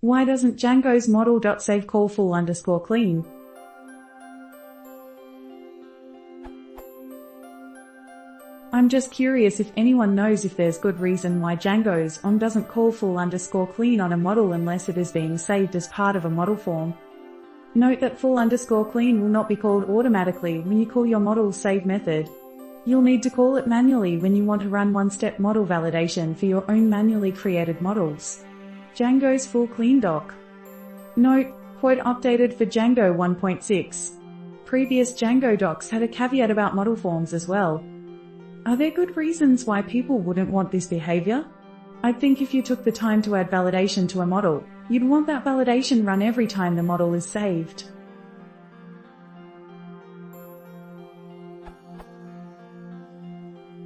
Why doesn't Django's model.save call full_clean? I'm just curious if anyone knows if there's good reason why Django's OM doesn't call full_clean on a model unless it is being saved as part of a model form. Note that full_clean will not be called automatically when you call your model save method. You'll need to call it manually when you want to run one-step model validation for your own manually created models. Django's full clean doc. Note, quote updated for Django 1.6. Previous Django docs had a caveat about model forms as well. Are there good reasons why people wouldn't want this behavior? I'd think if you took the time to add validation to a model, you'd want that validation run every time the model is saved.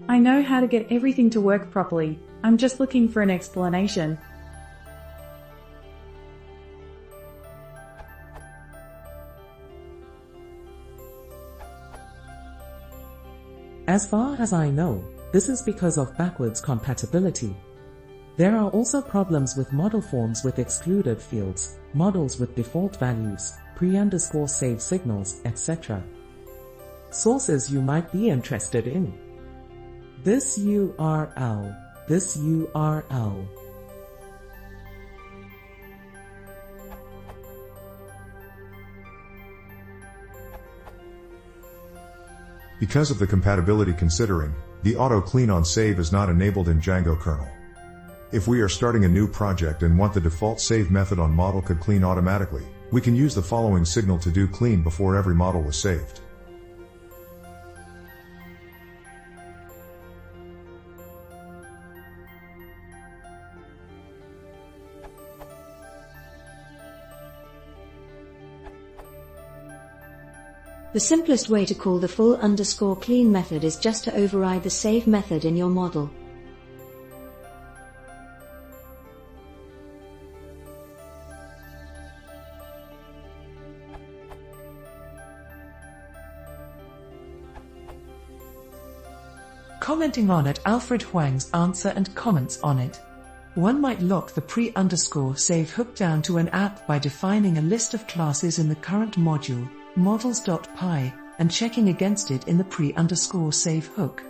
I know how to get everything to work properly, I'm just looking for an explanation. As far as I know, this is because of backwards compatibility. There are also problems with model forms with excluded fields, models with default values, pre_save signals, etc. Sources you might be interested in. This URL. Because of the compatibility considering, the auto clean on save is not enabled in Django kernel. If we are starting a new project and want the default save method on model could clean automatically, we can use the following signal to do clean before every model was saved. The simplest way to call the full_clean method is just to override the save method in your model. Commenting on it, Alfred Huang's answer and comments on it. One might lock the pre_save hook down to an app by defining a list of classes in the current module, models.py, and checking against it in the pre_save hook.